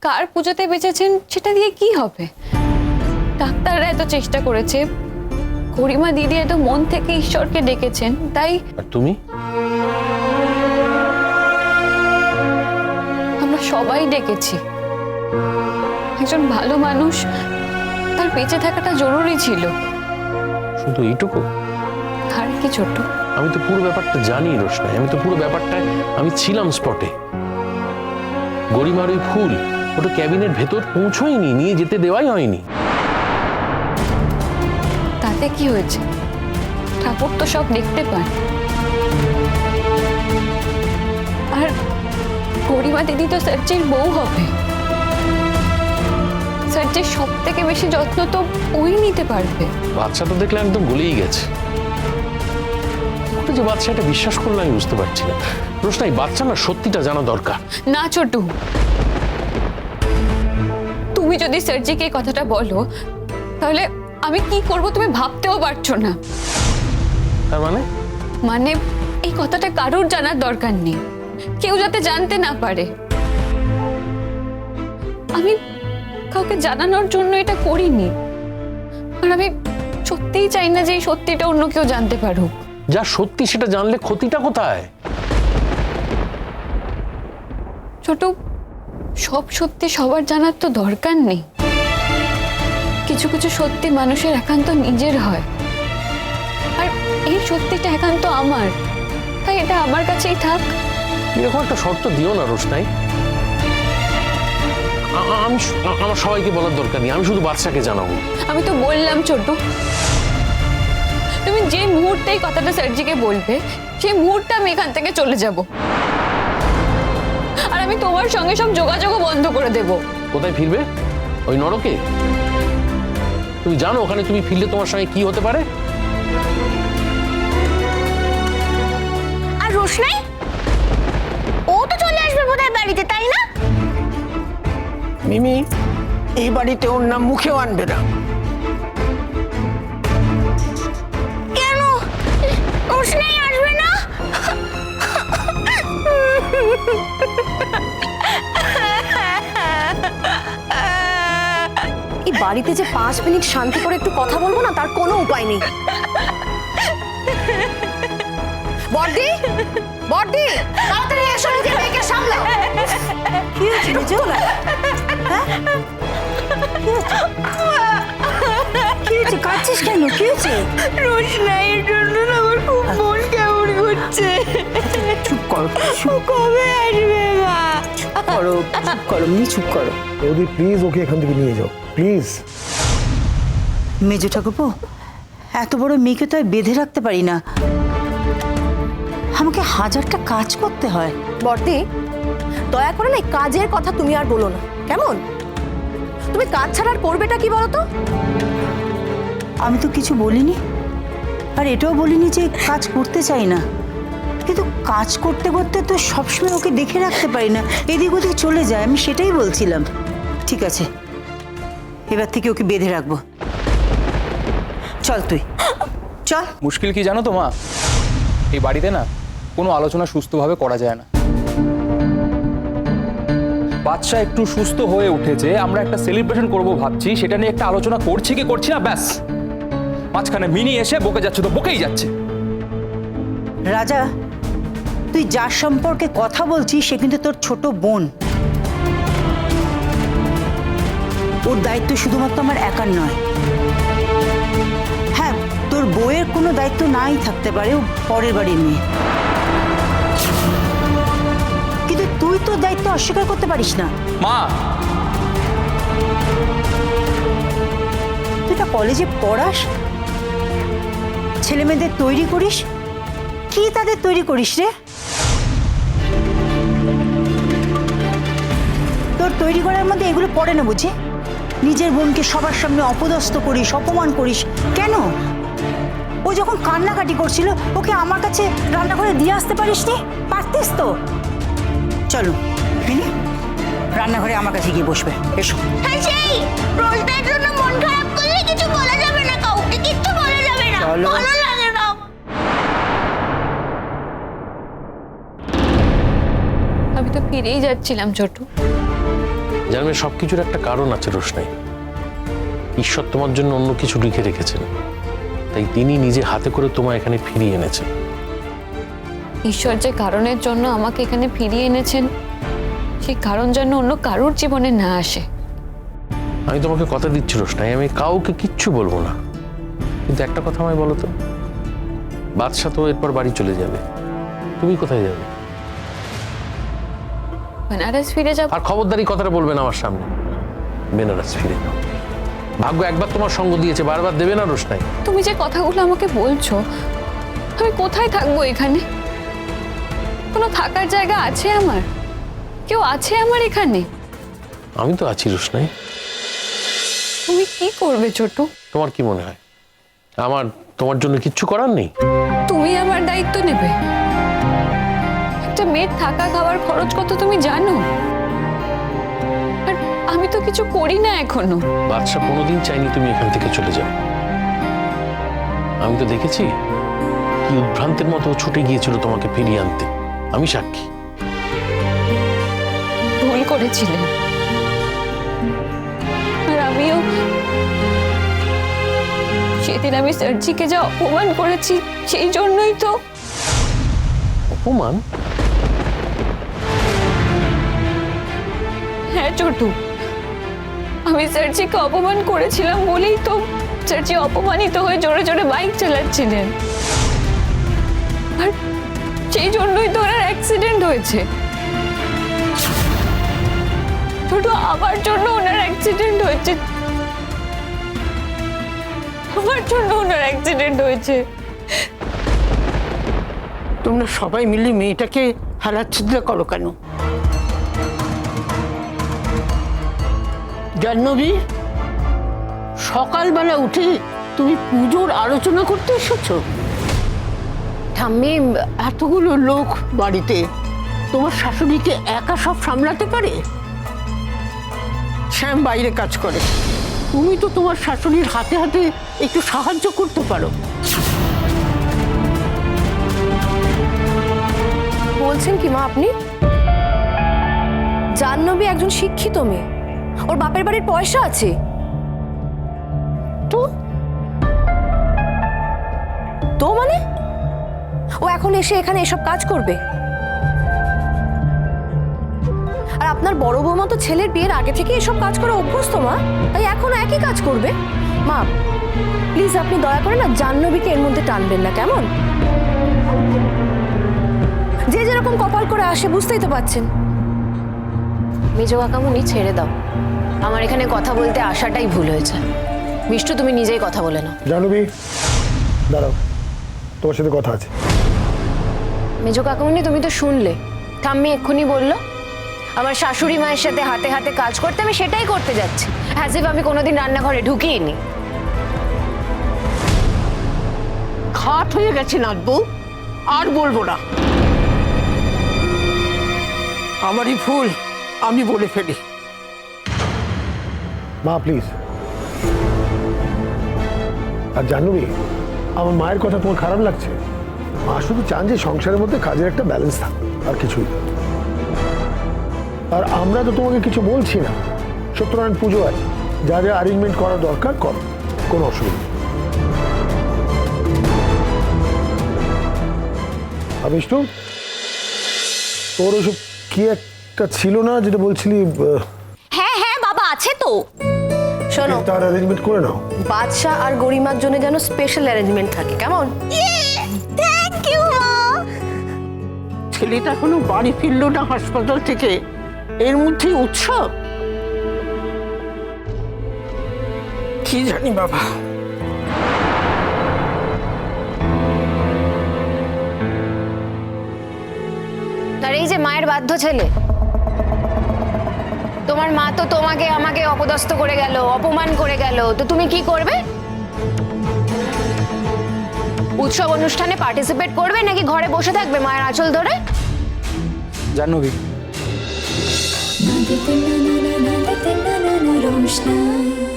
কার পুজোতে বেঁচেছেন সেটা দিয়ে কি হবে? ডাক্তাররা এত চেষ্টা করেছে, গরিমা দিদি এত মন থেকে ঈশ্বরকে ডেকেছেন, তাই আর তুমি? আমরা সবাই ডেকেছি। একজন ভালো মানুষ, তার বেঁচে থাকাটা জরুরি ছিল। শুধু এইটুকু? আর কি ছোট? আমি তো পুরো ব্যাপারটা জানি রোশনাই, আমি তো পুরো ব্যাপারটায় আমি ছিলাম স্পটে। গরিমার ওই ফুল ওটা ক্যাবিনের ভেতর পৌঁছয়নি, নিয়ে যেতে দেওয়াই হয়নি। তাতে কি হয়েছে? ঠাকুর তো সব দেখতে পান। আর গরিমা দিদি তো স্যারজির বউ হবে। স্যারজির সব থেকে বেশি যত্ন তো ওই নিতে পারবে। বাচ্চাটা দেখলে একদম গলেই গেছে। যে বাচ্চাটা বিশ্বাস করলে আমি বুঝতে পারছি না রোশনাই, বাচ্চা না সত্যিটা জানা দরকার। না ছোটু, তুমি যদি স্যারজিকে এই কথাটা বলো তাহলে আমি কি করব তুমি ভাবতেও পারছো না। তার মানে? মানে এই কথাটা কারোর জানার দরকার নেই, কেউ যাতে জানতে না পারে। আমি কাউকে জানানোর জন্য এটা করিনি, আর আমি সত্যিই চাই না যে এই সত্যিটা অন্য কেউ জানতে পারুক। যা সত্যি সেটা জানলে ক্ষতিটা কোথায়? ছোট, সব সত্যি সবার জানার তো দরকার নেই। কিছু কিছু সত্যি মানুষের একান্ত নিজের হয়, আর এই সত্যিটা একান্ত আমার, তাই এটা আমার কাছেই থাক। এরকম একটা শর্ত দিও না রোশনাই। আমি আমার সবাইকে বলার দরকার নেই, আমি শুধু বাচ্চাকে জানাবো। আমি তো বললাম ছোটু, তুমি যে মুহূর্তে এই কথাটা স্যারজিকে বলবে সেই মুহূর্তে আমি এখান থেকে চলে যাব, আর আমি তোমার সঙ্গে সব যোগাযোগও বন্ধ করে দেব। কোথায় ফিরবে? ওই নরকে? তুমি জানো ওখানে তুমি ফিরলে তোমার সঙ্গে কি হতে পারে? আর রোশনাই, ও তো চলে আসবে বোধহয় বাড়িতে, তাই না? মিমি, এই বাড়িতে ওর নাম মুখেও আনবে না। কেন রোশনাই আসবে না? এই বাড়িতে যে 5 মিনিট শান্তি করে একটু কথা বলবো না, তার কোনো উপায় নেই। বড়দি, বড়দি, তাড়াতাড়ি এসো, নিজের মেয়েকে সামলাও। কি হয়েছে নিজে? হ্যাঁ, কি হয়েছে? কাঁদছিস কেন? কি হয়েছে? রোশনাইয়ের জন্য না আমার খুব মন কেমন করছে। চুপ করো, ও কবে আসবে মা? চুপ করো, মিনি চুপ করো। বৌদি প্লিজ ওকে এখান থেকে নিয়ে যাও প্লিজ। মেজো ঠাকুরপো, এত বড় মেয়েকে তো আর বেঁধে রাখতে পারি না, আমাকে হাজারটা কাজ করতে হয়। বড়দি, দয়া করে না এই কাজের কথা তুমি আর বলো না, কেমন? তুমি কাজ ছাড়া আর করবেটা কি বলো তো? আমি তো কিছু বলিনি, আর এটাও বলিনি যে কাজ করতে চাই না, কিন্তু কাজ করতে করতে তো সবসময় ওকে দেখে রাখতে পারি না, এদিক ওদিক চলে যায়, আমি সেটাই বলছিলাম। ঠিক আছে, এবার থেকে ওকে বেঁধে রাখবো। চল তুই চল। মুশকিল কি জানো তো মা, এই বাড়িতে না কোনো আলোচনা সুস্থভাবে করা যায় না। বাচ্চা একটু সুস্থ হয়ে উঠেছে, আমরা একটা সেলিব্রেশন করব ভাবছি, সেটা নিয়ে একটা আলোচনা করছি কি করছি না, ব্যাস মাঝখানে মিনি এসে বকে যাচ্ছে, তো বকেই যাচ্ছে। রাজা, তুই যার সম্পর্কে কথা বলছিস সে কিন্তু তোর ছোট বোন, ওর দায়িত্ব শুধুমাত্র আমার একার নয়। হ্যাঁ, তোর বউয়ের কোনো দায়িত্ব নাই থাকতে পারে, ও পরের বাড়ির মেয়ে, কিন্তু তুই তোর দায়িত্ব অস্বীকার করতে পারিস না। মা, তুই তো কলেজে পড়াস, ছেলে মেয়েদের তৈরি করিস, কি তাদের তৈরি করিস রে? তোর তৈরি করার মধ্যে এগুলো পড়ে না বুঝি? নিজের বোনকে সবার সামনে অপদস্থ করিস, অপমান করিস কেন? ও যখন কান্নাকাটি করছিল ওকে আমার কাছে রান্নাঘরে দিয়ে আসতে পারিসনি? পারতিস তো। চলো মিনি, রান্নাঘরে আমার কাছে গিয়ে বসবে, এসো। হ্যাঁ, সেই রোশনাইয়ের জন্য মন খারাপ করলে কিছু বলা যাবে না, কাউকে কিচ্ছু বলা যাবে না। চলো। ভালো লাগে না। আমি তো ফিরেই যাচ্ছিলাম ছোটু, জানবে সবকিছুর একটা কারণ আছে রোশনাই। ঈশ্বর তোমার জন্য অন্য কিছু লিখে রেখেছেন, তাই তিনি নিজে হাতে করে তোমায় এখানে ফিরিয়ে এনেছেন। ঈশ্বর যে কারণের জন্য আমাকে এখানে ফিরিয়ে এনেছেন, সেই কারণ যেন অন্য কারোর জীবনে না আসে। আমি তোমাকে কথা দিচ্ছি রোশনাই, আমি কাউকে কিচ্ছু বলবো না। কিন্তু একটা কথা আমায় বলো তো, বাদশা তো এরপর বাড়ি চলে যাবে, তুমি কোথায় যাবে? বেনারস ফিরে যাব। আর খবরদারি কথাটা বলবে না আমার সামনে। বেনারস ফিরে যাও। ভাগ্য একবার তোমার সঙ্গ দিয়েছে, বারবার দেবে না রোশনাই। তুমি যে কথাগুলো আমাকে বলছো, আমি কোথায় থাকবো এখানে? কোনো থাকার জায়গা আছে আমার? কেউ আছে আমার এখানে? আমি তো আছি রোশনাই। তুমি কি করবে ছোট? তোমার কি মনে হয় আমার তোমার জন্য কিচ্ছু করার নেই? তুমি আমার দায়িত্ব নেবে? একটা মেয়ের থাকা খাওয়ার খরচ কত তুমি জানো? আর আমি তো কিছু করি না এখনো। বাদশা কোনোদিন চাইনি তুমি এখান থেকে চলে যাও। আমি তো দেখেছি কি উদ্ভ্রান্তের মতো ও ছুটে গিয়েছিল তোমাকে ফিরিয়ে আনতে, আমি সাক্ষী। ভুল করেছিলেন, আর আমিও সেদিন আমি সার্জিকে যা অপমান করেছি, সেই জন্যই তো। অপমান? হ্যাঁ ছোটু, আমি সার্জিকে অপমান করেছিলাম বলেই তো সার্জি অপমানিত হয়ে জোরে জোরে বাইক চালাচ্ছিলেন, আর সেই জন্যই তো ওনার অ্যাক্সিডেন্ট হয়েছে। ছোট, আমার জন্য ওনার অ্যাক্সিডেন্ট হয়েছে, আমার জন্য ওনার অ্যাক্সিডেন্ট হয়েছে। তোমরা সবাই মিলে মেয়েটাকে হারাচ্ছিদ্রা করো কেন? জাহ্নবী, সকালবেলা উঠে তুমি পুজোর আলোচনা করতে এসেছো? ঠাম্মি, এতগুলো লোক বাড়িতে, তোমার শাশুড়িকে একা সব সামলাতে পারে? শ্যাম বাইরে কাজ করে, তুমি তো তোমার শাশুড়ির হাতে হাতে একটু সাহায্য করতে পারো। বলছেন কি মা আপনি? জাহ্নবী একজন শিক্ষিত মেয়ে, ওর বাপের বাড়ির পয়সা আছে। তো তো মানে ও এখন এসে এখানে এসব কাজ করবে? আর আপনার বড় বৌমা তো ছেলের বিয়ের আগে থেকে এসব কাজ করে অভ্যস্ত মা, তাই এখনো একই কাজ করবে। মা প্লিজ আপনি দয়া করে না জাহ্নবীকে এর মধ্যে টানবেন না, কেমন? যে যেরকম কপাল করে আসে বুঝতেই তো পাচ্ছেন। মেজো কাকামুনি ছেড়ে দাও, আমার এখানে কথা বলতে আসাটাই ভুল হয়েছে। মিষ্টু, তুমি নিজেই কথা বলে নাও। জাহ্নবী, দাঁড়াও, তোমার সাথে কথা আছে। মেজো কাকামুনি, তুমি তো শুনলে ঠাম্মি এক্ষুনি বললো আমার শাশুড়ি মায়ের সাথে হাতে হাতে কাজ করতে, আমি সেটাই করতে যাচ্ছি। হ্যাজ ইফ আমি কোনোদিন রান্নাঘরে ঢুকিনি। খাট হয়ে গেছে নাতবু, আর বলবো না। আমারই ভুল, আমি বলে ফেলি। মা প্লিজ। আর জাহ্নবী, আমার মায়ের কথা তোমার খারাপ লাগছে? মা শুধু চান যে সংসারের মধ্যে কাজের একটা ব্যালেন্স থাক, আর কিছুই না। আর আমরা তো তোমাকে কিছু বলছি না। সত্যনারায়ণ পুজো আছে, যা যা অ্যারেঞ্জমেন্ট করা দরকার করো, কোনো অসুবিধা নেই। আর বিষ্ণু, তোর ওসব কি একটা ছিল না যেটা বলছিলি? হ্যাঁ হ্যাঁ বাবা, আছে তো। শোনো, তার অ্যারেঞ্জমেন্ট করে নাও। বাদশা আর গরিমার জন্য যেন স্পেশাল অ্যারেঞ্জমেন্ট থাকে, কেমন? থ্যাংক ইউ মা। ছেলেটা এখনো বাড়ি ফিরলো না হাসপাতাল থেকে, এর মধ্যে উৎসব। কি জানি বাবা। আর এই যে মায়ের বাধ্য ছেলে, তোমার মা তো তোমাকে আমাকে অপদস্থ করে গেল, অপমান করে গেল, তো তুমি কি করবে? উৎসব অনুষ্ঠানে পার্টিসিপেট করবে নাকি ঘরে বসে থাকবে মায়ের আঁচল ধরে? জাহ্নবী, रोशनाई।